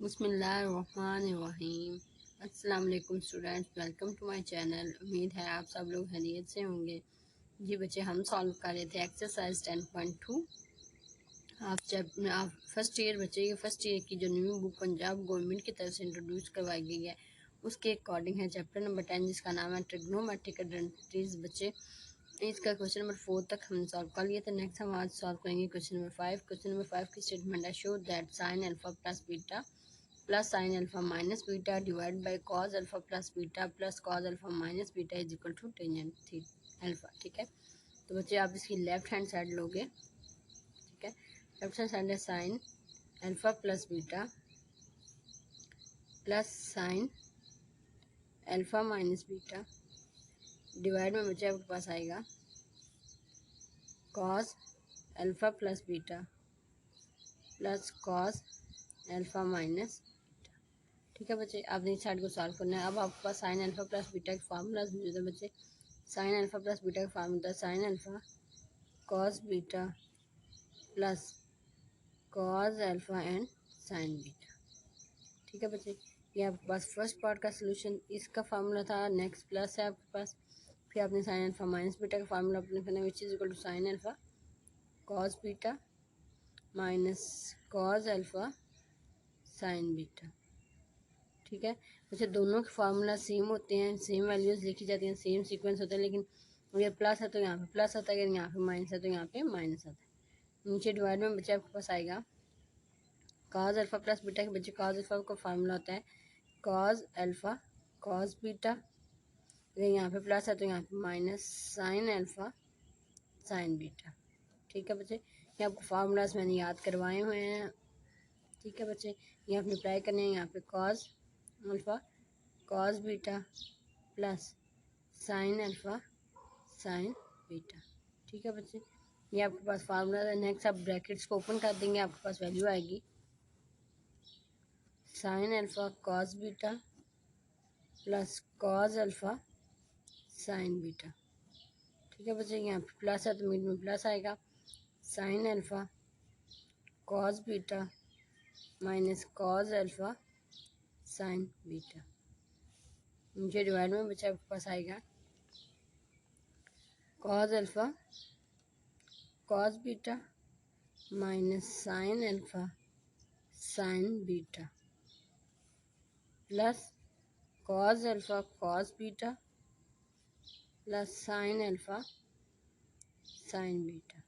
बिस्मिल्लाहिर्रहमानिर्रहीम। अस्सलाम वालेकुम students, welcome to my channel. उम्मीद है आप सब लोग खैरियत से होंगे। जी बच्चे, हम सॉल्व कर रहे थे एक्सरसाइज 10.2। आप फर्स्ट ईयर बच्चे, ये फर्स्ट ईयर की जो न्यू बुक पंजाब गवर्नमेंट की तरफ से इंट्रोड्यूस करवाई गई है उसके अकॉर्डिंग है चैप्टर नंबर 10, जिसका नाम है ट्रिग्नोमेट्रिक आइडेंटिटीज। बच्चे इसका क्वेश्चन नंबर 4 तक हम सॉल्व कर लिए थे। नेक्स्ट हम आज सॉल्व करेंगे क्वेश्चन नंबर 5। क्वेश्चन नंबर 5 की स्टेटमेंट है, show that sine alpha plus beta plus sine alpha minus beta divide by cos alpha plus beta plus cos alpha minus beta is equal to tangent the alpha. ठीक है, तो बच्चे आप इसकी left hand side लोगे। ठीक है, left hand side है sine alpha plus beta plus sine alpha minus beta divide में बच्चे आपके पास आएगा cause alpha plus beta plus cos alpha minus. ठीक है बच्चे, आपने इस साइड को सॉल्व करना है। अब आपके पास साइन अल्फा प्लस बीटा के फार्मूलाज मौजूद है बच्चे। साइन अल्फा प्लस बीटा का formula sine alpha cos beta plus cos alpha and sine beta. ठीक है बच्चे, ये आपके पास फर्स्ट पार्ट का सोल्यूशन, इसका फार्मूला था। नेक्स्ट प्लस है आपके पास, फिर आपने साइन अल्फा माइनस बीटा का फार्मूला अपने करना, which is equal to sine alpha cos beta minus cos alpha sine beta. ठीक है, वैसे दोनों के फार्मूला सेम होते हैं, सेम वैल्यूज लिखी जाती हैं, सेम सीक्वेंस होता है, लेकिन अगर प्लस है तो यहाँ पे प्लस आता है, अगर यहाँ पे माइनस है तो यहाँ पे माइनस आता है। नीचे डिवाइड में बच्चे आपके पास आएगा कॉज अल्फा प्लस बीटा के बच्चे कॉज अल्फा का फार्मूला होता है कॉज अल्फा कॉज बीटा, अगर यहाँ पे प्लस है तो यहाँ पे minus sine alpha sine beta. ठीक है बच्चे, ये आपको फार्मूलाज मैंने याद करवाए हुए हैं। ठीक है बच्चे, ये आपने अप्लाई करने हैं। यहाँ पे cause alpha cos beta plus sine alpha sine beta. ठीक है बच्चे, ये आपके पास फार्मूला है। नेक्स्ट आप ब्रैकेट्स को ओपन कर देंगे, आपके पास वैल्यू आएगी sign alpha cos beta plus cos alpha sine beta. ठीक है बच्चे, यहाँ पे प्लस है तो मिड में प्लस आएगा sign alpha cos beta minus cos alpha sine beta. नीचे डिवाइड में बच्चे आपके पास आएगा cos alpha cos beta minus sine alpha sine beta plus cos alpha cos beta plus sine alpha sine beta.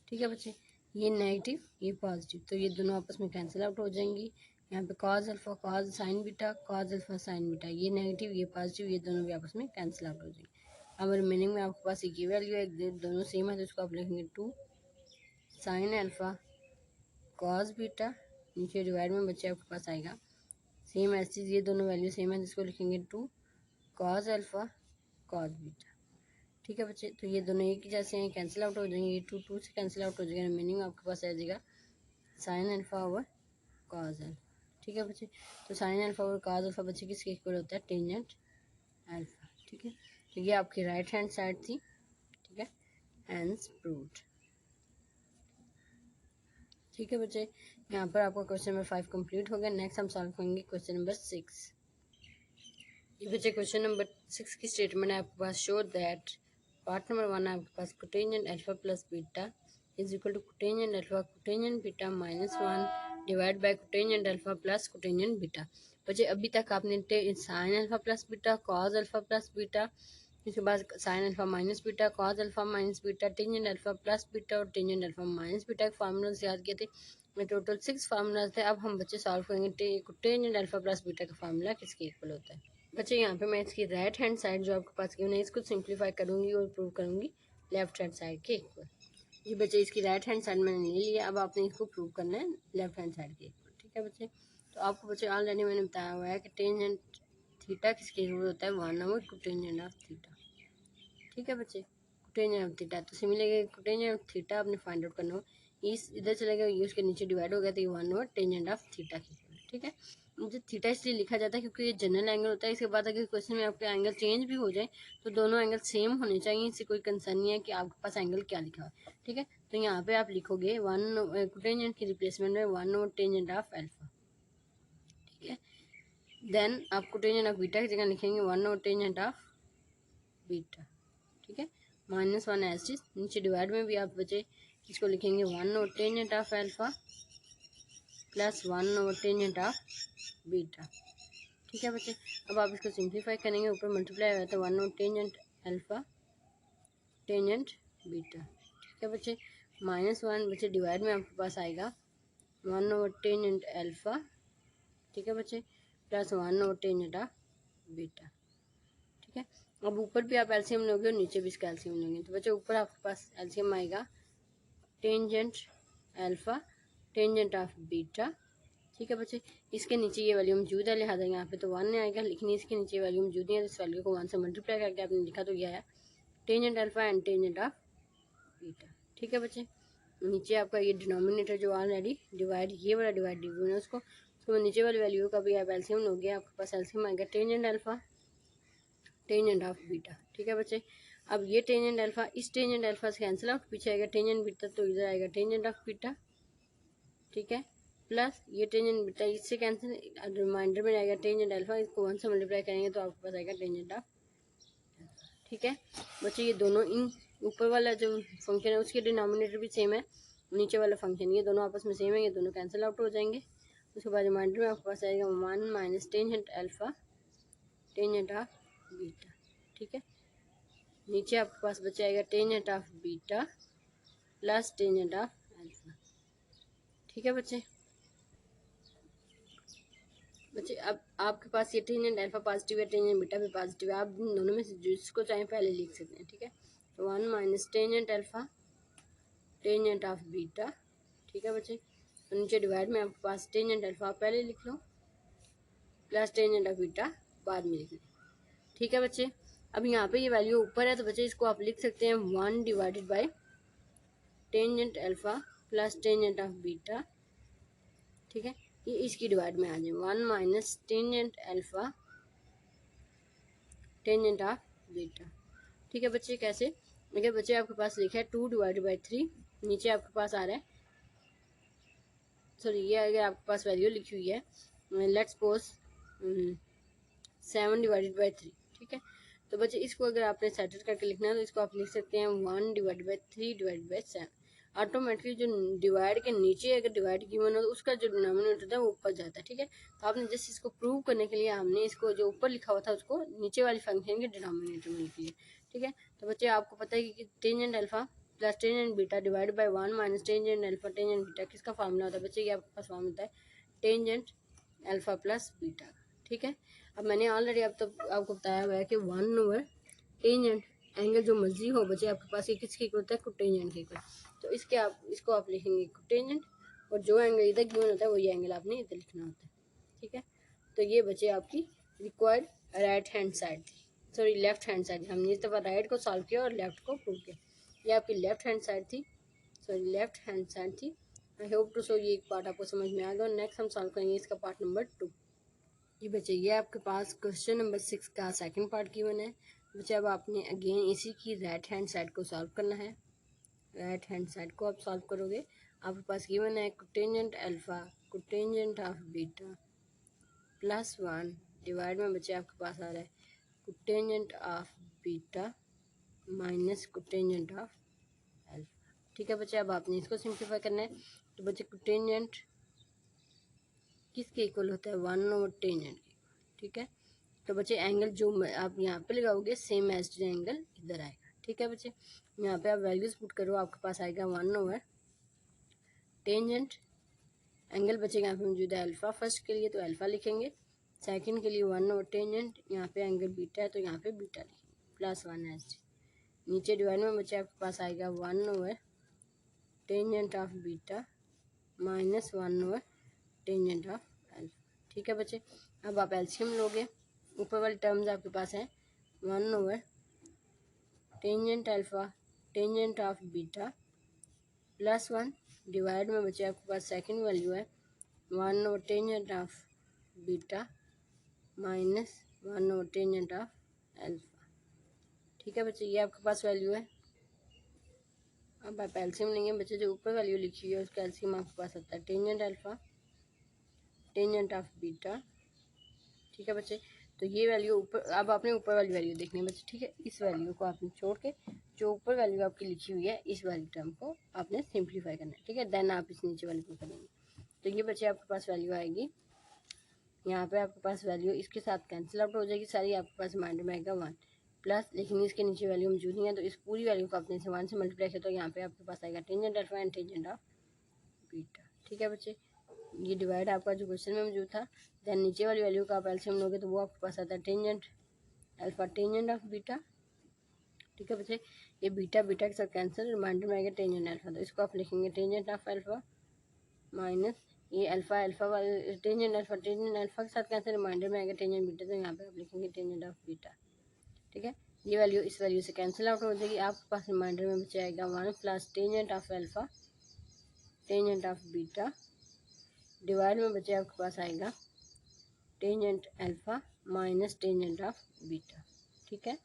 ठीक है बच्चे, ये नेगेटिव ये पॉजिटिव, तो ये दोनों आपस में कैंसिल आउट हो जाएंगी। यहाँ पे cos alpha cos sine beta cos alpha sine beta, ये नेगेटिव ये पॉजिटिव, ये दोनों भी आपस में कैंसिल आउट हो जाएंगे। अब रिमेनिंग में आपके पास एक ही वैल्यू है, दोनों सेम है, तो इसको आप लिखेंगे 2 साइन अल्फा कॉस बीटा। नीचे डिवाइड में बच्चे आपके पास आएगा सेम ऐसी, ये दोनों वैल्यू सेम है, जिसको लिखेंगे 2 कॉस अल्फा कॉस बीटा। ठीक है बच्चे, तो ये दोनों एक ही जैसे हैं, कैंसिल आउट हो जाएंगे, ये 2 2 से कैंसिल आउट हो जाएगा। मीनिंग आपके पास आ जाएगा sine alpha over cos alpha. ठीक है बच्चे, तो sine alpha over cos alpha बच्चे किसके इक्वल होता है, टेंजेंट अल्फा। ठीक है, तो ये आपकी राइट हैंड साइड थी। ठीक है, हैंड्स प्रूव्ड। ठीक है बच्चे, यहाँ पर आपका क्वेश्चन नंबर 5 कंप्लीट हो गया। नेक्स्ट हम सॉल्व करेंगे क्वेश्चन नंबर 6। ये बच्चे क्वेश्चन नंबर 6 की स्टेटमेंट है आपके पास, शो दैट पार्ट नंबर 1 है आपके पास cotangent alpha plus beta is equal to cotangent alpha cotangent beta minus 1 divide by cotangent alpha plus cotangent beta. बच्चे अभी तक आपने sine alpha plus beta cos alpha plus beta, इसके बाद sine alpha minus beta cos alpha minus beta tangent alpha plus beta और tangent alpha minus beta के formulas याद किए थे। में टोटल 6 फार्मूलाज थे। अब हम बच्चे सॉल्व करेंगे टेंजेंट अल्फा प्लस बीटा का फार्मूला किसके इक्वल होता है। बच्चे यहाँ पे मैं इसकी राइट हैंड साइड जो आपके पास गिवन है इसको सिंप्लीफाई करूँगी और प्रूव करूँगी लेफ्ट हैंड साइड के इक्वल। ये बच्चे इसकी राइट हैंड साइड मैंने ले लिया, अब आपने इसको प्रूव करना है लेफ्ट हैंड साइड के इक्वल। ठीक है बच्चे, तो आपको बच्चे ऑलरेडी मैंने बताया हुआ है कि टेंजेंट थीटा किसके इक्वल होता है, 1 ओवर कोटेंजेंट ऑफ थीटा। ठीक है बच्चे, कोटेंजेंट ऑफ थीटा, तो सिमिलरली कोटेंजेंट ऑफ थीटा आपने फाइंड आउट करना हो, इस इधर चला गया, ये उसके नीचे डिवाइड हो गया, तो ये 1 ओवर टेंजेंट ऑफ थीटा की। ठीक है, मुझे थीटा इसलिए लिखा जाता है क्योंकि ये जनरल एंगल होता है। इसके बाद अगर क्वेश्चन में आपके एंगल चेंज भी हो जाए तो दोनों एंगल सेम होने चाहिए, इससे कोई कंसर्न नहीं है कि आपके पास एंगल क्या लिखा हुआ है। ठीक है, तो यहाँ पे आप लिखोगे 1 कोटेंजेंट की रिप्लेसमेंट में 1 ओवर टेंजेंट ऑफ अल्फा। है। देन आप कोटेंजेंट ऑफ बीटा की जगह लिखेंगे 1 और टेंजेंट ऑफ बीटा, ठीक है, -1 एज इट इज। नीचे डिवाइड में भी आप बचे इसको लिखेंगे 1 और टेंजेंट ऑफ अल्फा प्लस 1 और टेंजेंट ऑफ बीटा, ठीक है बच्चे। अब आप इसको सिंप्लीफाई करेंगे, ऊपर मल्टीप्लाई हो जाता है 1 और टेंजेंट अल्फा टेंजेंट बीटा, ठीक है बच्चे। -1 बच्चे डिवाइड में आपके पास आएगा 1 और टेंजेंट अल्फा, ठीक है बच्चे, प्लस 1 और टेंजेंट ऑफ बीटा, ठीक है। अब ऊपर भी आप एलसीएम लोगे और नीचे भी इसका एलसीएम लोगे, तो बच्चे ऊपर आपके पास एलसीएम आएगा tangent alpha tangent of beta, ठीक है बच्चे। इसके नीचे ये वैल्यू मौजूद है, लिहाजा यहाँ पे तो 1 आएगा, लेकिन इसके नीचे वैल्यू मौजूद नहीं है, तो इस वैल्यू को 1 से मल्टीप्लाई करके आपने लिखा तो यह है tangent alpha and tangent of beta, ठीक है बच्चे। नीचे आपका ये डिनोमिनेटर जो ऑलरेडी डिवाइड, ये वाला डिवाइड डिवीजन है, उसको नीचे वाली वैल्यू का भी आप एलसीएम लोगे, आपके पास एलसीएम आएगा tangent alpha tangent of beta, ठीक है बच्चे। अब ये टेंजेंट अल्फा इस टेंजेंट अल्फा से कैंसिल आउट, पीछे आएगा टेंजेंट बीटा, तो इधर आएगा टेंजेंट ऑफ बीटा, ठीक है, प्लस ये टेंजेंट बीटा इससे कैंसिल, रिमाइंडर में आएगा टेंजेंट अल्फा, इसको 1 से मल्टीप्लाई करेंगे तो आपके पास आएगा टेंजेंट ऑफ, ठीक है बच्चे। ये दोनों इन ऊपर वाला जो फंक्शन है उसके डिनोमिनेटर भी सेम है, नीचे वाला फंक्शन, ये दोनों आपस में सेम है, ये दोनों कैंसिल आउट हो जाएंगे। उसके बाद रिमाइंडर में आपके पास आएगा 1 minus tangent alpha tangent of beta, ठीक है। नीचे आपके पास बचाएगा tangent of beta plus tangent of alpha, ठीक है बच्चे। अब आपके पास ये टेंजेंट अल्फा पॉजिटिव है, टेंजेंट बीटा भी पॉजिटिव है, आप दोनों में से जिसको चाहें पहले लिख सकते हैं, ठीक है। तो 1 minus tangent alpha tangent of beta, ठीक है बच्चे। तो नीचे डिवाइड में आपके पास टेंजेंट अल्फा पहले लिख लो प्लस टेंजेंट ऑफ बीटा बाद में लिख लो, ठीक है बच्चे। अब यहाँ पे ये वैल्यू ऊपर है, तो बच्चे इसको आप लिख सकते हैं 1 divided by tangent alpha plus tangent of beta, ठीक है, ये इसकी डिवाइड में आ जाए 1 minus tangent alpha tangent of beta, ठीक है बच्चे। कैसे, अगर बच्चे आपके पास लिखा है 2 डिवाइडेड बाई 3, नीचे आपके पास आ रहा है, सॉरी ये अगर आपके पास वैल्यू लिखी हुई है लेट्स सपोज 7 डिवाइडेड बाई 3, ठीक है। तो बच्चे इसको अगर आपने सेटल करके लिखना है तो इसको आप लिख सकते हैं 1 divide by 3 divide by 7। Automatically जो डिवाइड के नीचे अगर डिवाइड गिवन हो तो उसका जो डिनोमिनेटर होता है वो ऊपर जाता है, ठीक है। तो आपने जस्ट इसको प्रूव करने के लिए हमने इसको जो ऊपर लिखा हुआ था उसको नीचे वाली फंक्शन के डिनोमिनेटर में लिख लिया, ठीक है। तो बच्चे आपको पता है कि tangent alpha plus tangent beta divide by 1 minus tangent alpha tangent beta किसका फार्मूला होता है बच्चे, ये आपके पास फॉर्म होता है टेंजेंट अल्फा प्लस बीटा, ठीक है। अब मैंने ऑलरेडी अब तक आपको बताया हुआ है कि 1 ओवर टेंजेंट एंगल जो मर्जी हो बच्चे आपके पास ये किसके इक्वल होता है, कोटेंजेंट के इक्वल। तो इसको आप लिखेंगे कोटेंजेंट, और जो एंगल इधर गिवन होता है वही एंगल आपने इधर लिखना होता है, ठीक है। तो ये बच्चे आपकी रिक्वायर्ड राइट हैंड साइड थी, सॉरी लेफ्ट हैंड साइड, हमने इस दफ़ा राइट को सॉल्व किया और लेफ्ट को प्रूव किया। ये आपकी लेफ्ट हैंड साइड थी, सॉरी लेफ्ट हैंड साइड थी। आई होप टू सो ये एक पार्ट आपको समझ में आ गया, और नेक्स्ट हम सॉल्व करेंगे इसका पार्ट नंबर 2। जी बच्चे ये आपके पास क्वेश्चन नंबर 6 का सेकंड पार्ट गिवन है बच्चे। अब आपने अगेन इसी की राइट हैंड साइड को सॉल्व करना है। राइट हैंड साइड को आप सॉल्व करोगे, आपके पास गिवन है cotangent alpha cotangent of beta plus 1 divide में बच्चे आपके पास आ रहा है cotangent of beta minus cotangent of alpha, ठीक है बच्चे। अब आपने इसको सिंप्लीफाई करना है, तो बच्चे कोटेंजेंट किसके इक्वल होता है 1 ओवर टेंजेंट, ठीक है। तो बच्चे एंगल जो आप यहाँ पे लगाओगे सेम एज एंगल इधर आएगा, ठीक है बच्चे। यहाँ पे आप वैल्यूज पुट करो, आपके पास आएगा 1 ओवर टेंजेंट एंगल बचेगा यहाँ पे मौजूद है अल्फा फर्स्ट के लिए, तो अल्फा लिखेंगे, सेकंड के लिए 1 ओवर टेंजेंट, यहाँ पे एंगल बीटा है तो यहाँ पे बीटा लिखेंगे प्लस 1 एज। नीचे डिवाइड में बच्चे आपके पास आएगा 1 over tangent of beta minus 1 over tangent of alpha, ठीक है बच्चे। अब आप एलसीएम लोगे, ऊपर वाली टर्म्स आपके पास है 1 over tangent alpha tangent of beta plus 1 divide में बच्चे आपके पास सेकंड वैल्यू है 1 over tangent of beta minus 1 over tangent of alpha, ठीक है बच्चे। ये आपके पास वैल्यू है। अब आप एलसीएम लेंगे बच्चे, जो ऊपर वैल्यू लिखी है उसका एलसीएम आपके पास आता है tangent alpha tangent of beta ठीक है बच्चे। तो ये वैल्यू ऊपर, अब आपने ऊपर वाली वैल्यू देखनी है बच्चे, ठीक है। इस वैल्यू को आपने छोड़ के जो ऊपर वैल्यू आपकी लिखी हुई है इस वाली टर्म को आपने सिंप्लीफाई करना है, ठीक है। देन आप इस नीचे वाली को करेंगे। तो ये बच्चे आपके पास वैल्यू आएगी, यहाँ पे आपके पास वैल्यू इसके साथ कैंसिल आउट हो जाएगी सारी, आपके पास रिमाइंडर में आएगा 1 प्लस, लेकिन इसके नीचे वैल्यू मौजूद नहीं है, तो इस पूरी वैल्यू को आपने 1 से मल्टीप्लाई किया, तो यहाँ पे आपके पास आएगा tangent alpha and tangent of beta, ठीक है बच्चे। ये डिवाइड आपका जो क्वेश्चन में मौजूद था। देन नीचे वाली वैल्यू का आप एलसीएम लोगे तो वो आपके पास आता है tangent alpha tangent of beta, ठीक है बच्चे। ये बीटा बीटा के साथ कैंसिल, रिमाइंडर में आएगा टेंजेंट अल्फा, तो इसको आप लिखेंगे टेंजेंट ऑफ अल्फा माइनस ये अल्फा अल्फा वाले टेंजेंट अल्फा के साथ कैंसिल, रिमाइंडर में आएगा टेंजेंट बीटा, तो यहाँ पे आप लिखेंगे टेंजेंट ऑफ बीटा, ठीक है। ये वैल्यू इस वैल्यू से कैंसिल आउट हो जाएगी, आपके पास रिमाइंडर में बच आएगा 1 plus tangent of alpha tangent of beta, divide में बचे आपके पास आएगा tangent alpha minus tangent of beta, ठीक है।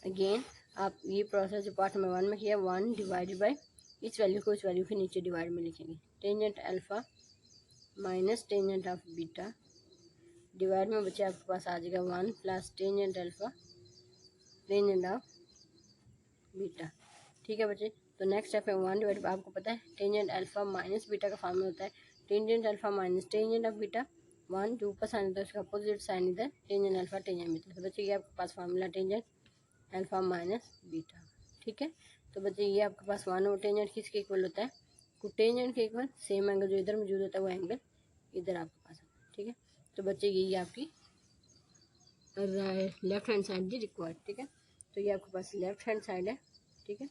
अगेन आप ये प्रोसेस जो पार्ट नंबर 1 में किया, 1 डिवाइडेड बाई इस वैल्यू को इस वैल्यू के नीचे डिवाइड में लिखेंगे, tangent alpha minus tangent of beta, divide में बचे आपके पास आ जाएगा 1 plus tangent alpha tangent of beta, ठीक है बच्चे। तो नेक्स्ट स्टेप है 1 डिवाइड, आपको पता है टेंजेंट अल्फा माइनस बीटा का फॉर्मूला होता है tangent alpha minus tangent of beta, 1 जो ऊपर साइन होता है उसका अपोजिट साइन इधर टेंजेंट अल्फा टेंजेंट बीटा, तो बच्चे ये आपके पास formula tangent alpha minus beta, ठीक है। तो बच्चे ये आपके पास 1 और टेंजेंट किसके इक्वल होता है, टेंजेंट के इक्वल, सेम एंगल जो इधर मौजूद होता है वो एंगल इधर आपके पास है, ठीक है। तो बच्चे यही आपकी left hand side the required, ठीक है। तो ये आपके पास लेफ्ट हैंड साइड है, ठीक है।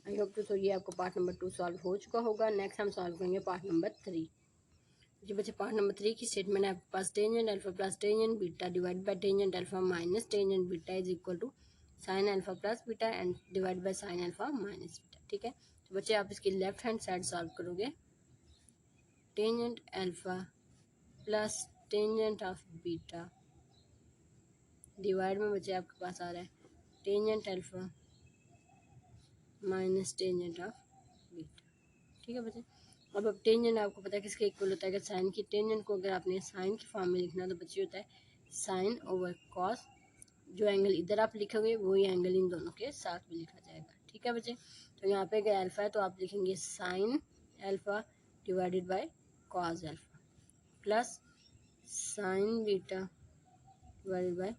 आई होप तो ये आपको पार्ट नंबर 2 सॉल्व हो चुका होगा। नेक्स्ट हम सॉल्व करेंगे पार्ट नंबर 3। जी बच्चे, पार्ट नंबर 3 की स्टेटमेंट है आपके पास tangent alpha plus tangent beta divide by tangent alpha minus tangent beta is equal to sine alpha plus beta and divide by sine alpha minus beta, ठीक है। तो बच्चे आप इसकी लेफ्ट हैंड साइड सॉल्व करोगे, tangent alpha plus tangent of beta divide में बच्चे आपके पास आ रहा है tangent alpha minus tangent of beta, ठीक है बच्चे। अब टेंजेंट आपको पता है किसके इक्वल होता है, अगर साइन की टेंजेंट को अगर आपने साइन की फॉर्म में लिखना तो बच्चे होता है साइन ओवर कॉस, जो एंगल इधर आप लिखोगे वही एंगल इन दोनों के साथ में लिखा जाएगा, ठीक है बच्चे। तो यहाँ पे अगर अल्फा है तो आप लिखेंगे sine alpha divided by cos alpha plus sign beta divided by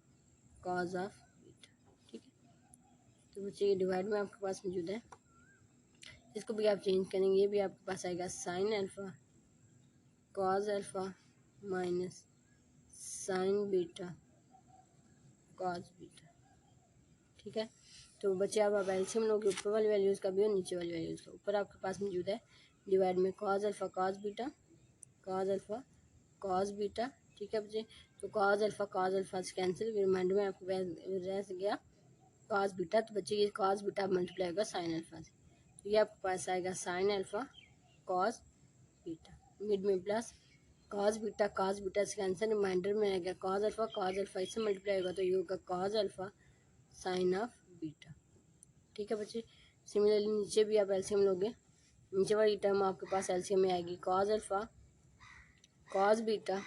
cos of beta, ठीक है। तो बच्चे ये डिवाइड में आपके पास मौजूद है, इसको भी आप चेंज करेंगे, ये भी आपके पास आएगा sign alpha cos alpha minus sign beta cos beta, ठीक है। तो बच्चे आप एलसीएम लोगे ऊपर वाली वैल्यूज़ का भी और नीचे वाली वैल्यूज़ का, ऊपर आपके पास मौजूद है डिवाइड में cos alpha cos beta cos alpha cos beta, ठीक है बच्चे। तो कॉस अल्फा से कैंसिल, रिमाइंडर में आपको रह गया कॉस बीटा, तो बच्चे ये कॉस बीटा मल्टीप्लाई होगा साइन अल्फा से, तो ये आपके पास आएगा sign alpha cos beta, mid में प्लस कॉस बीटा से कैंसिल, रिमाइंडर में आएगा कॉस अल्फा इससे मल्टीप्लाई होगा तो ये होगा cos alpha sign of beta, ठीक है बच्चे। सिमिलरली नीचे भी आप एलसीएम लोगे, नीचे वाली टर्म आपके पास एलसीएम में आएगी कॉस अल्फा कॉस बीटा,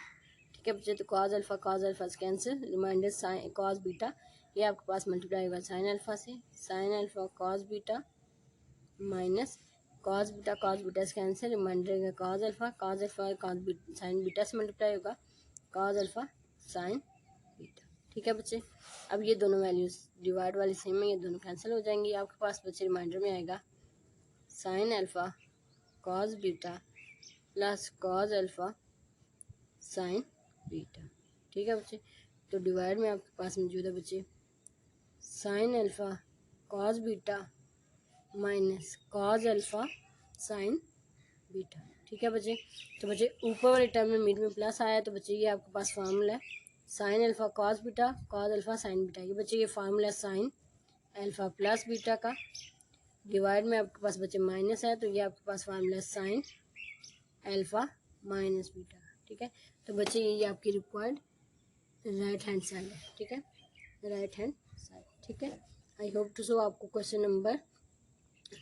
ठीक है बच्चे। तो कॉस अल्फा से cancel, reminder sine cos beta, ये आपके पास मल्टीप्लाई होगा साइन अल्फा से, sine alpha cos beta minus cos beta से कैंसिल, रिमाइंडर का कॉस अल्फा साइन बीटा से मल्टीप्लाई होगा कॉस अल्फा साइन बीटा, ठीक है बच्चे। अब ये दोनों वैल्यूज डिवाइड वाली सेम है, ये दोनों कैंसिल हो जाएंगी, आपके पास बच्चे रिमाइंडर में आएगा sign alpha cos beta plus cos alpha sine beta, ठीक है बच्चे। तो डिवाइड में आपके पास मौजूद है बच्चे sine alpha cos beta minus cos alpha sine beta, ठीक है बच्चे। तो बच्चे ऊपर वाले टर्म में मिड में प्लस आया, तो बच्चे ये आपके पास फार्मूला है sine alpha cos alpha sine beta, ये बच्चे ये formula sine alpha plus beta का, डिवाइड में आपके पास बच्चे माइनस है, तो ये आपके पास फार्मूला है साइन अल्फा माइनस बीटा, ठीक है। तो बच्चे ये आपकी रिक्वायर्ड राइट हैंड साइड है, ठीक है, राइट हैंड साइड, ठीक है। आई होप टू सो आपको क्वेश्चन नंबर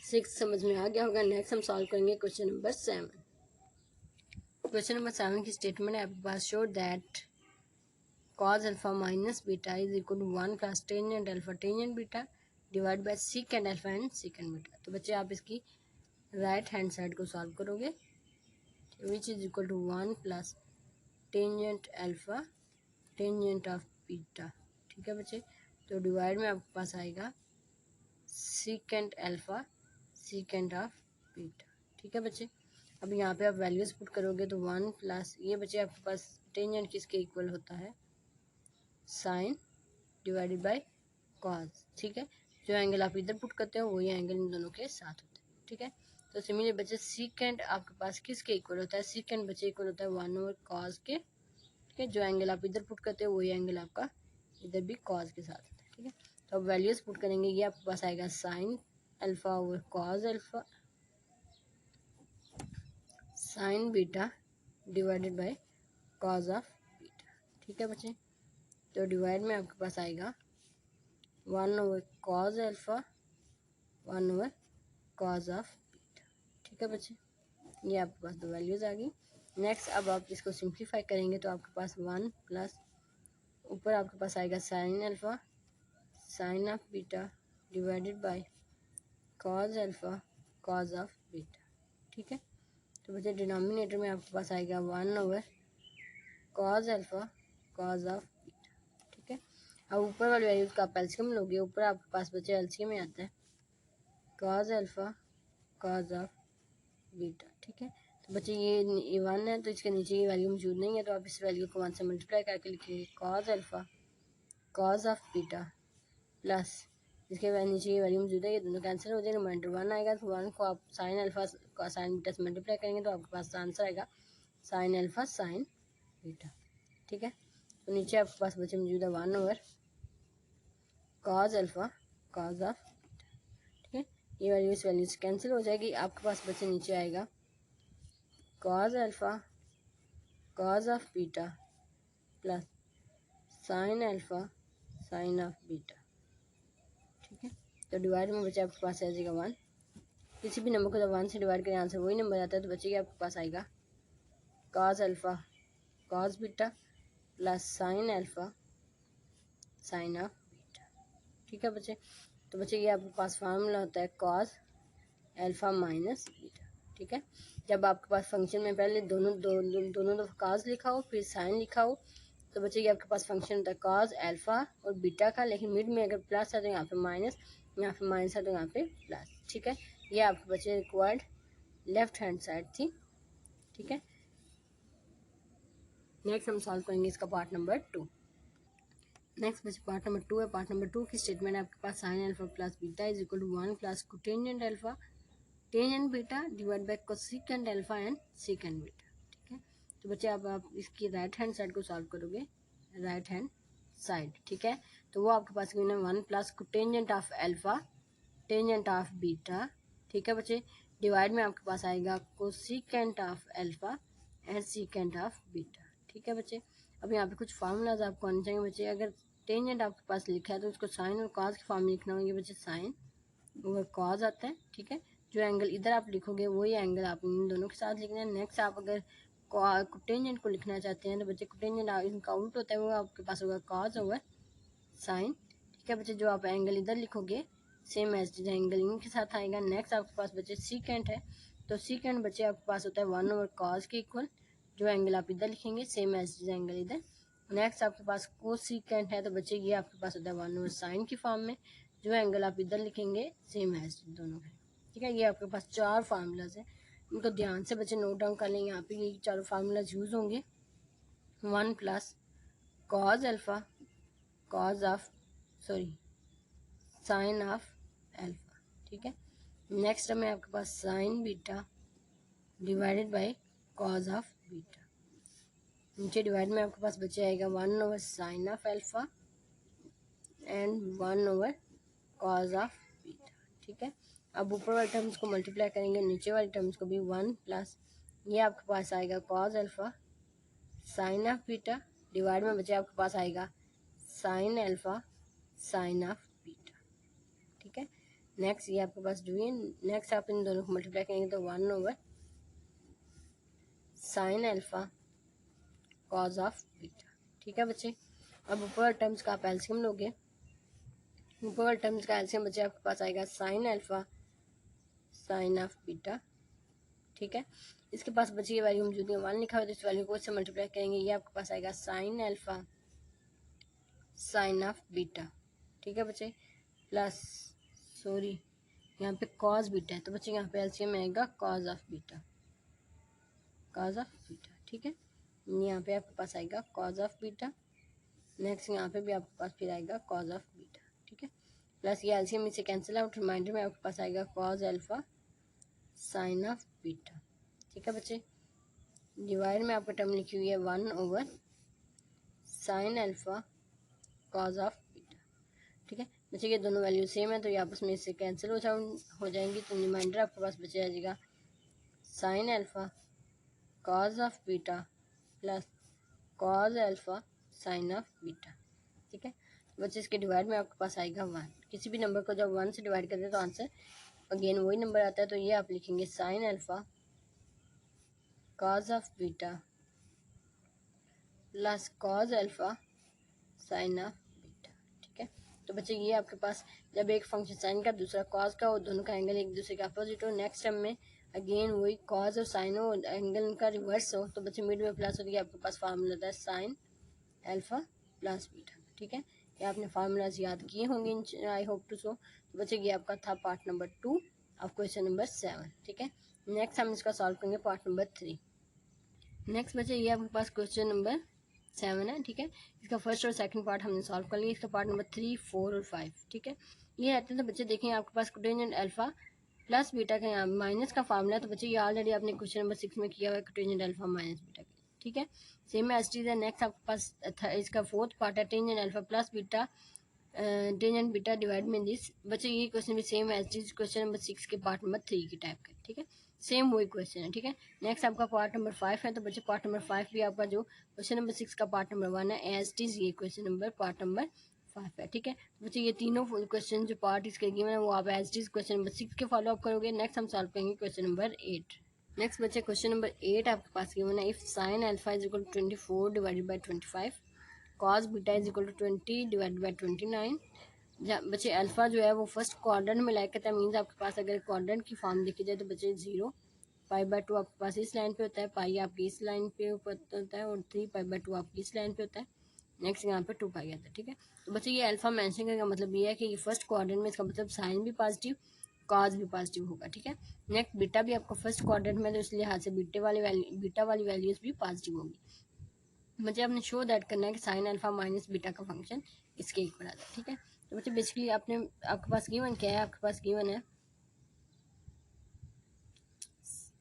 6 समझ में आ गया होगा। नेक्स्ट हम सॉल्व करेंगे क्वेश्चन नंबर 7। क्वेश्चन नंबर 7 की स्टेटमेंट है आपके पास, show that cos alpha minus beta is equal to 1 plus tangent alpha tangent beta divide by secant alpha and secant beta. तो बच्चे आप इसकी राइट हैंड साइड को सॉल्व करोगे, which is equal to 1 plus tangent alpha tangent of beta. ठीक है बच्चे, तो डिवाइड में आपके पास आएगा secant alpha secant of beta. ठीक है बच्चे, अब यहाँ पे आप वैल्यूज पुट करोगे तो 1 प्लस ये बच्चे आपके पास टेंजेंट किसके इक्वल होता है, साइन डिवाइडेड बाय कॉस। ठीक है, जो एंगल आप इधर पुट करते हो वही एंगल इन दोनों के साथ होता है। ठीक है, तो सिमिलरली बच्चे सीकेंड आपके पास किसके इक्वल होता है, सीकेंड बच्चे इक्वल होता है 1 ओवर कॉस के। ठीक है, जो एंगल आप इधर पुट करते हो वही एंगल आपका इधर भी कॉस के साथ होता है। ठीक है, तो अब वैल्यूज पुट करेंगे, ये आपके पास आएगा sine alpha over cos alpha sine beta divided by cos of beta. ठीक है बच्चे, तो डिवाइड में आपके पास आएगा 1 over cos alpha 1 over cos of beta. ठीक है बच्चे, ये आपके पास दो वैल्यूज आ गई। नेक्स्ट अब आप इसको सिंप्लीफाई करेंगे तो आपके पास 1 प्लस ऊपर आपके पास आएगा sine alpha sign of beta divided by cos alpha cos of beta. ठीक है, तो बच्चे डिनोमिनेटर में आपके पास आएगा 1 over cos alpha cos of beta. ठीक है, अब ऊपर वाली वैल्यूज का आप एलसीएम लोगे, ऊपर आपके पास बच्चे एलसीएम में आता है cos alpha cos of beta. ठीक है, तो बच्चे ये 1 है तो इसके नीचे ये वैल्यू मौजूद नहीं है, तो आप इस वैल्यू को 1 से मल्टीप्लाई करके लिखेंगे cos alpha cos of beta plus इसके बाद नीचे ये वैल्यू मौजूद है, ये दोनों कैंसिल हो जाएगा, रिमाइंडर 1 आएगा। तो 1 को आप साइन अल्फा साइन बीटा से मल्टीप्लाई करेंगे तो आपके पास आंसर आएगा साइन अल्फा साइन बीटा। ठीक है, तो नीचे आपके पास बच्चे मौजूद है 1 over cos alpha cos of beta. ठीक है, ये वैल्यू इस वैल्यू से कैंसिल हो जाएगी, आपके पास बच्चे नीचे आएगा cos alpha cos of beta plus sine alpha sign of beta. ठीक है, तो डिवाइड में बच्चे आपके पास आ जाएगा 1, किसी भी नंबर को जब 1 से डिवाइड करें आंसर वही नंबर आता है, तो बच्चे के आपके पास आएगा cos alpha cos beta plus sine alpha sign of beta. ठीक है बच्चे, तो बच्चे ये आपके पास फार्मूला होता है कॉस अल्फा माइनस बीटा। ठीक है, जब आपके पास फंक्शन में पहले दोनों दफा कॉस लिखा हो फिर साइन लिखा हो, तो बच्चे ये आपके पास फंक्शन होता है कॉस अल्फा और बीटा का, लेकिन मिड में अगर प्लस है तो यहाँ पे माइनस, यहाँ पे माइनस है तो यहाँ पे प्लस। ठीक है, ये आपके बच्चे रिक्वायर्ड लेफ्ट हैंड साइड थी। ठीक है, नेक्स्ट हम सॉल्व करेंगे इसका पार्ट नंबर 2। नेक्स्ट बच्चे पार्ट नंबर 2 है। पार्ट नंबर 2 की स्टेटमेंट है आपके पास sine alpha plus beta is equal to 1 plus cotangent alpha tangent beta divide by cosecant alpha and secant beta. ठीक है, तो बच्चे अब आप इसकी राइट हैंड साइड को सॉल्व करोगे, राइट हैंड साइड। ठीक है, तो वो आपके पास गिवन है 1 plus cotangent of alpha tangent of beta. ठीक है बच्चे, डिवाइड में आपके पास आएगा cosecant of alpha and secant of beta. ठीक है बच्चे, अब यहाँ पे कुछ फार्मूलाज आपको आने चाहिए बच्चे। अगर टेंजेंट आपके पास लिखा है तो उसको साइन और कॉस के फॉर्म में लिखना होगा बच्चे, साइन ओवर कॉस आता है। ठीक है, जो एंगल इधर आप लिखोगे वही एंगल आप इन दोनों के साथ लिखना है। नेक्स्ट आप अगर कोटेंजेंट को लिखना चाहते हैं तो बच्चे कोटेंजेंट इनका उल्ट होता है, वो आपके पास होगा कॉस ओवर साइन। ठीक है बच्चे, जो आप एंगल इधर लिखोगे सेम एज एंगल इनके साथ आएगा। नेक्स्ट आपके पास बच्चे सीकेंट है, तो सीकेंट बच्चे आपके पास होता है 1 ओवर कॉस के इक्वल, जो एंगल आप इधर लिखेंगे सेम एज एंगल इधर। नेक्स्ट आपके पास कोसेकेंट है, तो बच्चे ये आपके पास होता है 1 ओवर साइन की फॉर्म में, जो एंगल आप इधर लिखेंगे सेम एज दोनों है। ठीक है, ये आपके पास 4 फार्मूलाज है, इनको ध्यान से बच्चे नोट डाउन कर लें। यहाँ पे ये चारों फार्मूलाज यूज होंगे। 1 plus cos alpha cos of sine of alpha. ठीक है, नेक्स्ट में आपके पास sine beta divided by cos of beta. नीचे डिवाइड में आपके पास बचे आएगा 1 over sine of alpha and 1 over cos of beta. ठीक है, अब ऊपर वाले टर्म्स को मल्टीप्लाई करेंगे, नीचे वाले टर्म्स को भी 1 प्लस ये आपके पास आएगा cause alpha sign of beta divide में बचे आपके पास आएगा sine alpha sign of beta. ठीक है, नेक्स्ट ये आपके पास जो है, नेक्स्ट आप इन दोनों को मल्टीप्लाई करेंगे तो 1 over sine alpha cos of beta. ठीक है बच्चे, अब ऊपर टर्म्स का आप एलसीएम लोगे, ऊपर टर्म्स का एलसीएम बच्चे आपके पास आएगा sine alpha sign of beta, ठीक है। इसके पास बच्चे ये वैल्यू मौजूद है 1 लिखा हुआ है, तो इस वैल्यू को इससे मल्टीप्लाई करेंगे, ये आपके पास आएगा sine alpha sign of beta, ठीक है बच्चे, प्लस सॉरी यहाँ पे कॉस बीटा है, तो बच्चे यहाँ पे एलसीएम आएगा cos of beta, cos of beta, ठीक है। यहाँ पे आपके पास आएगा कॉस ऑफ बीटा, नेक्स्ट यहाँ पे भी आपके पास फिर आएगा कॉस ऑफ बीटा, ठीक है, प्लस ये एलसीएम इससे कैंसिल आउट, रिमाइंडर में आपके पास आएगा cos alpha sign of beta, ठीक है बच्चे। डिवाइड में आपका टर्म लिखी हुई है 1 over sign alpha cos of beta, ठीक है बच्चे। ये दोनों वैल्यू सेम है तो ये आपस में इससे कैंसिल हो जाएंगी, तो रिमाइंडर आपके पास बचे आ जाएगा sign alpha cos of beta plus cos alpha sign of beta, ठीक है बच्चे। इसके डिवाइड में आपके पास आएगा 1, किसी भी नंबर को जब 1 से डिवाइड करते हैं तो आंसर अगेन वही नंबर आता है, तो ये आप लिखेंगे sign alpha cos of beta plus cos alpha sign of beta, ठीक है। तो बच्चे ये आपके पास जब एक फंक्शन साइन का दूसरा कॉस का हो, दोनों का एंगल एक दूसरे के अपोजिट हो, नेक्स्ट टर्म में अगेन वही कॉस और साइन हो, एंगल का रिवर्स हो, तो बच्चे मिड में प्लस होती है, आपके पास फार्मूला होता है साइन अल्फा प्लस बीटा, ठीक है। ये आपने फार्मूलाज याद किए होंगे आई होप टू सो। तो बच्चे ये आपका था part number 2 of question number 7, ठीक है। नेक्स्ट हम इसका सॉल्व करेंगे पार्ट नंबर 3। नेक्स्ट बच्चे ये आपके पास क्वेश्चन नंबर 7 है, ठीक है। इसका फर्स्ट और सेकंड पार्ट हमने सॉल्व कर लिया, इसका पार्ट नंबर 3, 4 और 5, ठीक है। ये रहते हैं, तो बच्चे देखें आपके पास कोटेंजेंट अल्फा प्लस बीटा का यहाँ माइनस का फार्मूला, तो बच्चे ये ऑलरेडी आपने क्वेश्चन नंबर 6 में किया हुआ है कोटेंजेंट अल्फा माइनस बीटा का, ठीक है, सेम एज टीज है। नेक्स्ट आपके पास इसका फोर्थ पार्ट है tangent alpha plus beta tangent beta divide में दिस, बच्चे ये क्वेश्चन भी same as these question number 6 के पार्ट नंबर 3 की टाइप का, ठीक है, सेम वही क्वेश्चन है, ठीक है। नेक्स्ट आपका पार्ट नंबर 5 है, तो बच्चे पार्ट नंबर 5 भी आपका जो क्वेश्चन नंबर 6 का पार्ट नंबर 1 है एज टीज ये क्वेश्चन नंबर पार्ट नंबर 5 है, ठीक है। तो बच्चे ये तीनों क्वेश्चन जो पार्ट इसके गिवन है वो आप एज टीज क्वेश्चन नंबर 6 के फॉलो अप करोगे। नेक्स्ट हम सॉल्व करेंगे क्वेश्चन नंबर 8। नेक्स्ट बच्चे क्वेश्चन नंबर 8 आपके पास गिवन है, if sine alpha is equal to 24 divided by 25 cos beta is equal to 20 divided by 29। बच्चे अल्फा जो है वो फर्स्ट क्वाड्रेंट में लाइक करता है, मीन्स आपके पास अगर क्वाड्रेंट की फॉर्म देखी जाए तो बच्चे 0 पाई/2 आपके पास इस लाइन पे होता है, पाई आपकी इस लाइन पे ऊपर होता है और 3 पाई/2 आपकी इस लाइन पे होता है, नेक्स्ट यहाँ पे 2 पाई आता है, ठीक है। तो बच्चे ये अल्फा मेंशन करने का मतलब ये है कि ये फर्स्ट क्वाड्रेंट में, इसका मतलब साइन भी पॉजिटिव कॉज भी पॉजिटिव होगा, ठीक है। नेक्स्ट बीटा भी आपका फर्स्ट क्वाड्रेंट में, तो इसलिए हाथ से बीटा वाली वैल्यूज भी पॉजिटिव होगी। मुझे आपने शो दैट करना है कि साइन अल्फा माइनस बीटा का फंक्शन इसके इक्वल आता है, ठीक है। तो बच्चे बेसिकली आपके पास गिवन क्या है, आपके पास गिवन है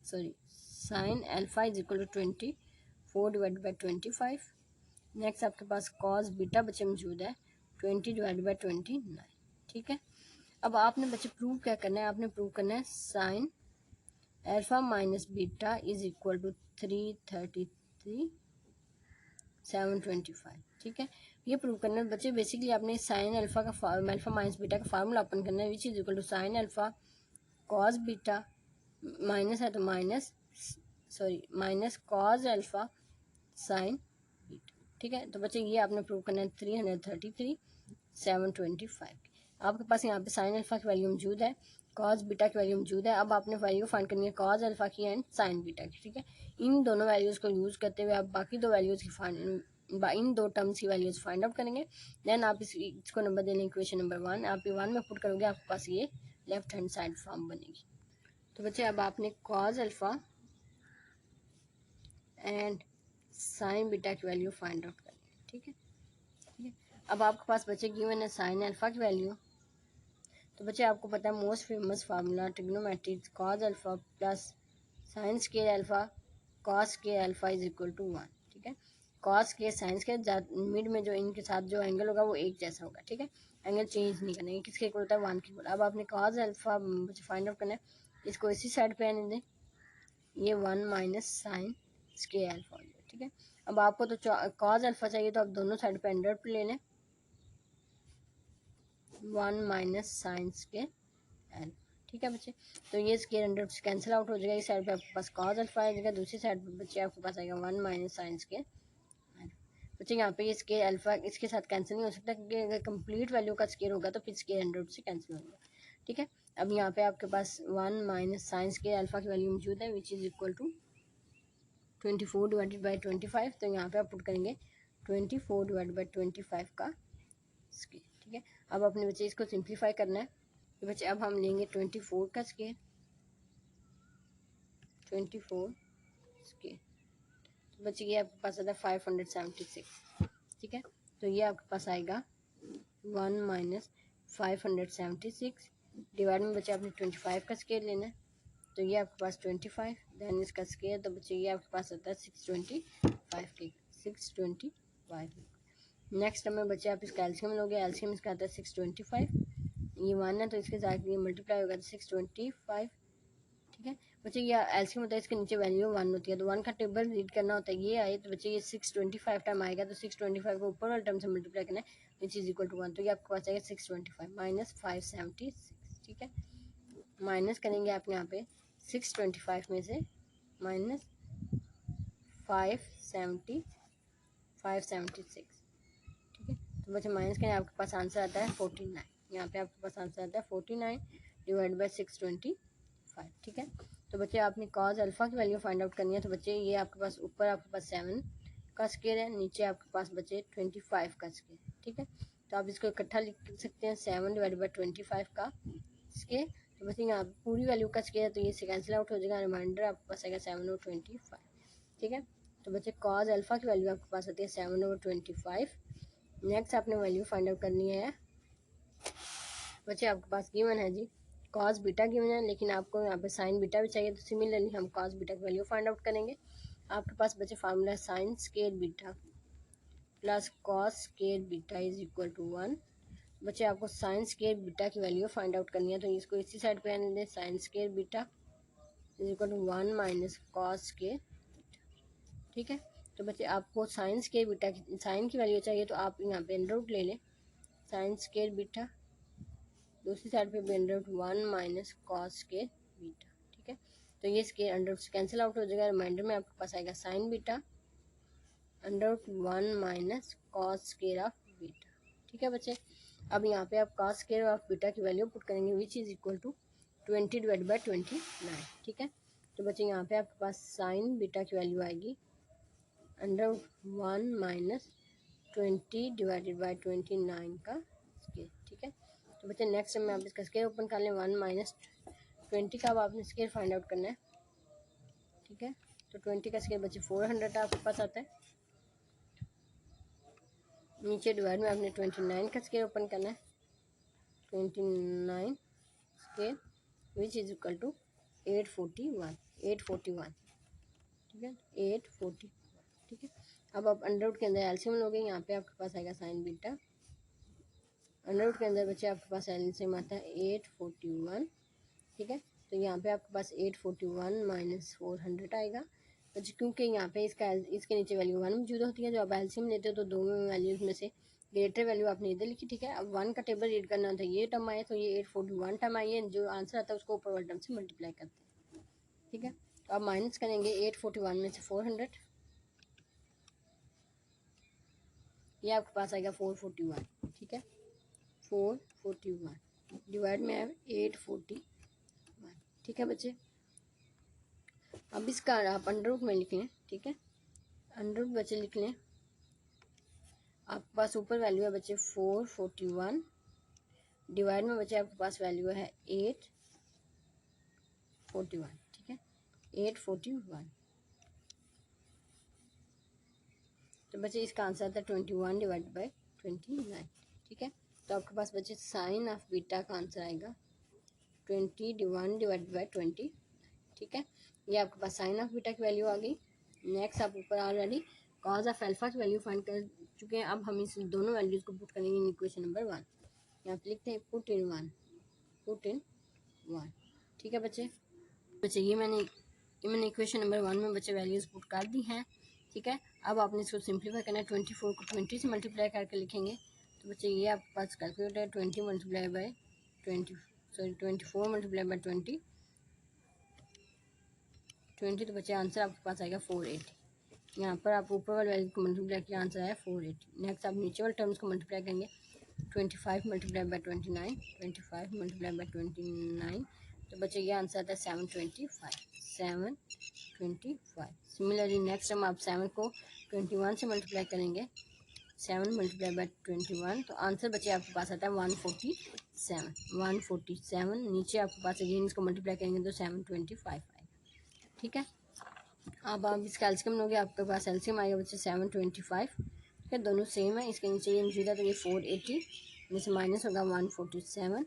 sorry sine alpha is equal to 24 divide by 25। Next आपके पास कॉस बीटा बच्चे मौजूद है 20 डिवाइड बाई 29, ठीक है। अब आपने बच्चे प्रूव क्या करना है, आपने प्रूव करना है sine alpha minus beta is equal to 333 725, ठीक है। ये प्रूव करना है बच्चे, बेसिकली आपने साइन अल्फा का अल्फा माइनस बीटा का फार्मूला ओपन करना है, which is equal to sine alpha cos beta minus है तो minus sorry minus cos alpha sine beta, ठीक है। तो बच्चे ये आपने प्रूव करना है 333 725। आपके पास यहाँ पे साइन अल्फा की वैल्यू मौजूद है, कॉस बीटा की वैल्यू मौजूद है। अब आपने वैल्यू फाइंड करनी है कॉस अल्फा की एंड साइन बीटा की, ठीक है। इन दोनों वैल्यूज़ को यूज़ करते हुए आप बाकी दो वैल्यूज़ की इन दो टर्म्स की वैल्यूज फाइंड आउट करेंगे। देन आप इसको नंबर देने इक्वेशन नंबर 1, आप ये 1 में पुट करोगे, आपके पास ये लेफ्ट हैंड साइड फॉर्म बनेगी। तो बच्चे अब आपने cos alpha and sine beta की वैल्यू फाइंड आउट करनी है, ठीक है। अब आपके पास बच्चे गिवन है साइन अल्फा की वैल्यू, तो बच्चे आपको पता है most famous formula trigonometry cos alpha plus sine square alpha cos square alpha is equal to 1, ठीक है। कॉस के साइंस के मिड में जो इनके साथ जो एंगल होगा वो एक जैसा होगा, ठीक है, एंगल चेंज नहीं करना है, किसके इक्वल होता है 1 के इक्वल। अब आपने कॉस अल्फा फाइंड आउट करना है, इसको इसी साइड पे आने दें, ये 1 माइनस साइन स्केयर अल्फा हो जाए, ठीक है। अब आपको तो कॉस अल्फा चाहिए तो आप दोनों साइड पे अंडर पे ले लें, 1 माइनस साइन स्केयर अल्फा, ठीक है बच्चे। तो ये स्केयर अंडर से कैंसिल आउट हो जाएगा, इस साइड पे आपके पास कॉस अल्फा आ जाएगा, दूसरी साइड पे बच्चे आपके पास आएगा 1 माइनस साइन स्केयर। बच्चे यहाँ पे ये स्केयर अल्फा इसके साथ कैंसिल नहीं हो सकता, क्योंकि अगर कंप्लीट वैल्यू का स्केयर होगा तो फिर स्केयर अंडर रूट से कैंसिल होगा। ठीक है, अब यहाँ पे आपके पास 1 माइनस साइन स्केयर अल्फा की वैल्यू मौजूद है which is equal to 24 divided by 25। तो यहाँ पे आप पुट करेंगे 24 डिवाइडेड बाई 25 का स्केयर। ठीक है, अब अपने बच्चे इसको सिंप्लीफाई करना है। तो बच्चे अब हम लेंगे 24 का स्केयर, 24 स्केयर, तो बच्चे ये आपके पास आता है 576। ठीक है, तो ये आपके पास आएगा 1 माइनस 576 डिवाइड में बच्चे आपने 25 का स्केयर लेना है, तो ये आपके पास 25 देन इसका स्केयर, तो बच्चे ये आपके पास आता है 625 के 625। नेक्स्ट में बच्चे आप इसका एलसीएम लोगे, एलसीएम इसका आता है 625, ये 1 है तो इसके साथ ये मल्टीप्लाई होगा तो 625। ठीक है बच्चे, ये एलसीएम होता है, इसके नीचे वैल्यू 1 होती है, तो 1 का टेबल रीड करना होता है, ये आए तो बच्चे ये 625 टाइम आएगा, तो 625 को ऊपर वाले टर्म से मल्टीप्लाई करना है विच इज इक्वल टू 1, तो ये आपके पास आएगा 625 माइनस 576। ठीक है, माइनस करेंगे आप यहाँ पे 625 में से माइनस 576। ठीक है, तो बच्चे माइनस करें आपके पास आंसर आता है 49, यहाँ पे आपके पास आंसर आता है 49 डिवाइड बाई 625। ठीक है, तो बच्चे आपने कॉज अल्फा की वैल्यू फाइंड आउट करनी है, तो बच्चे ये आपके पास ऊपर आपके पास 7 का स्केयर है, नीचे आपके पास बचे 25 का स्केयर। ठीक है, तो आप इसको इकट्ठा लिख सकते हैं 7 डिवाइड बाई 25 का स्केयर, तो बच्चे यहाँ पूरी वैल्यू का स्केयर है तो ये से कैंसिल आउट हो जाएगा, रिमाइंडर आपके पास आएगा 7 और 25। ठीक है, तो बच्चे कॉज अल्फा की वैल्यू आपके पास आती है 7 और 25। नेक्स्ट आपने वैल्यू फाइंड आउट करनी है, बच्चे आपके पास गिवन है जी कॉस बीटा गिवन है, लेकिन आपको यहाँ पे साइन बीटा भी चाहिए, तो सिमिलरली हम कॉस बीटा की वैल्यू फाइंड आउट करेंगे। आपके पास बच्चे फार्मूला है sine square beta plus cos square beta is equal to 1। बच्चे आपको साइन स्केयर बीटा की वैल्यू फाइंड आउट करनी है, तो इसको इसी साइड पे आने दें, sine square beta is equal to 1 minus cos square. ठीक है, तो बच्चे आपको साइन स्केयर बीटा की साइन की वैल्यू चाहिए, तो आप यहाँ पे अंडर रूट ले लें, साइन स्केयर बीटा दूसरी साइड पे भी under root 1 minus cos square beta. ठीक है, तो ये स्केयर अंडर रूट से कैंसिल आउट हो जाएगा, रिमाइंडर में आपके पास आएगा sine beta under root 1 minus cos square of beta. ठीक है बच्चे, अब यहाँ पे आप कॉस स्केयर ऑफ बीटा की वैल्यू पुट करेंगे which is equal to 20 divide by 29। ठीक है, तो बच्चे यहाँ पे आपके पास साइन बीटा की वैल्यू आएगी under root 1 minus 20 divided by 29 का स्केयर। ठीक है, तो बच्चे नेक्स्ट में आप इसका स्केयर ओपन कर लें, 1 माइनस 20 का अब आपने स्केयर फाइंड आउट करना है। ठीक है, तो 20 का स्केयर बच्चे 400 आपके पास आता है, नीचे डिवाइड में आपने 29 का स्केयर ओपन करना है, 29 square which is equal to 841। ठीक है, 840। ठीक है, अब आप अंडर रूट के अंदर एलसीएम लोगे, यहाँ पे आपके पास आएगा साइन बीटा, अंडर रूट के अंदर बच्चे आपके पास एलसीएम आता है 841। ठीक है, तो यहाँ पे आपके पास 841 माइनस 400 आएगा, बच्चे क्योंकि यहाँ पे इसके नीचे वैल्यू 1 मौजूद होती है, जो आप एलसीएम लेते हो तो दो वैल्यूज में से ग्रेटर वैल्यू आपने इधर लिखी। ठीक है, अब 1 का टेबल रीड करना होता है, ये टर्म आए तो ये 841 टर्म आई है, जो आंसर आता है उसको ऊपर वाले टर्म से मल्टीप्लाई करते हैं। ठीक है, तो आप माइनस करेंगे 841 में से 400, ये आपके पास आएगा 441। ठीक है, 441 डिवाइड में है 841। ठीक है बच्चे, अब इसका आप अंडर रूट में लिख लें। ठीक है, अंडर रूट बच्चे लिख लें, आपके पास ऊपर वैल्यू है बच्चे 441 डिवाइड में बच्चे आपके पास वैल्यू है 841। ठीक है, 841, तो बच्चे इसका आंसर आता है 21 डिवाइड बाई 29। ठीक है, तो आपके पास बच्चे साइन ऑफ बीटा का आंसर आएगा 21 डिवाइड बाई 20। ठीक है, ये आपके पास साइन ऑफ बीटा की वैल्यू आ गई। नेक्स्ट आप ऊपर ऑलरेडी कॉज ऑफ अल्फा की वैल्यू फाइंड कर चुके हैं, अब हम इस दोनों वैल्यूज को पुट करेंगे इन इक्वेशन नंबर 1। यहाँ पे लिखते हैं पुट इन 1। ठीक है बच्चे, ये मैंने इक्वेशन नंबर 1 में बच्चे वैल्यूज पुट कर दी हैं। ठीक है, अब आपने इसको सिंप्लीफाई करना है, 24 को 20 से मल्टीप्लाई करके लिखेंगे, तो बच्चे ये आपके पास कैलकुलेटर है 20 मल्टीप्लाई बाई 24 मल्टीप्लाई बाई 20, तो बच्चे आंसर आपके पास आएगा 480। यहाँ पर आप ऊपर वाले वैल्यू को मल्टीप्लाई किया, आंसर आया 480। नेक्स्ट आप नीचे वाले टर्म्स को मल्टीप्लाई करेंगे, 25 मल्टीप्लाई बाई 29, 25 मल्टीप्लाई बाई 29, तो बचेगा आंसर आता है 725। सिमिलरली नेक्स्ट टाइम आप 7 को 21 से मल्टीप्लाई करेंगे, 7 मल्टीप्लाई बाई 21, तो आंसर बचे आपके पास आता है 147। नीचे आपके पास अगेन इसको मल्टीप्लाई करेंगे तो 725 आएगा। ठीक है, अब आप इसका एल्सियम लोगे, आपके पास एल्सियम आएगा बच्चे 725। ठीक है, दोनों सेम है, इसके नीचे ये जीरो तो ये 480 में से माइनस होगा 147।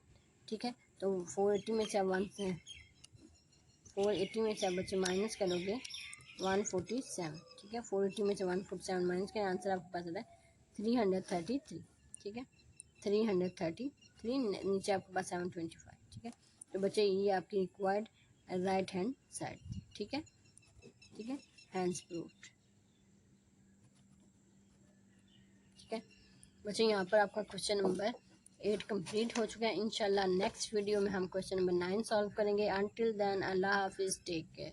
ठीक है, तो 480 में से आप 480 में से आप बच्चे माइनस करोगे 147। ठीक है, 480 में से 147 माइनस का आंसर आपके पास आता है 333। ठीक है, 333, नीचे आपके पास 725। ठीक है, तो बच्चे ये आपकी रिक्वायर्ड राइट हैंड साइड। ठीक है, ठीक है, हैंड्स प्रूव्ड। ठीक है बच्चे, यहाँ पर आपका क्वेश्चन नंबर 8 कंप्लीट हो चुका है। इंशाल्लाह नेक्स्ट वीडियो में हम क्वेश्चन नंबर 9 सॉल्व करेंगे। अंटिल देन अल्लाह हाफिज़, टेक केयर।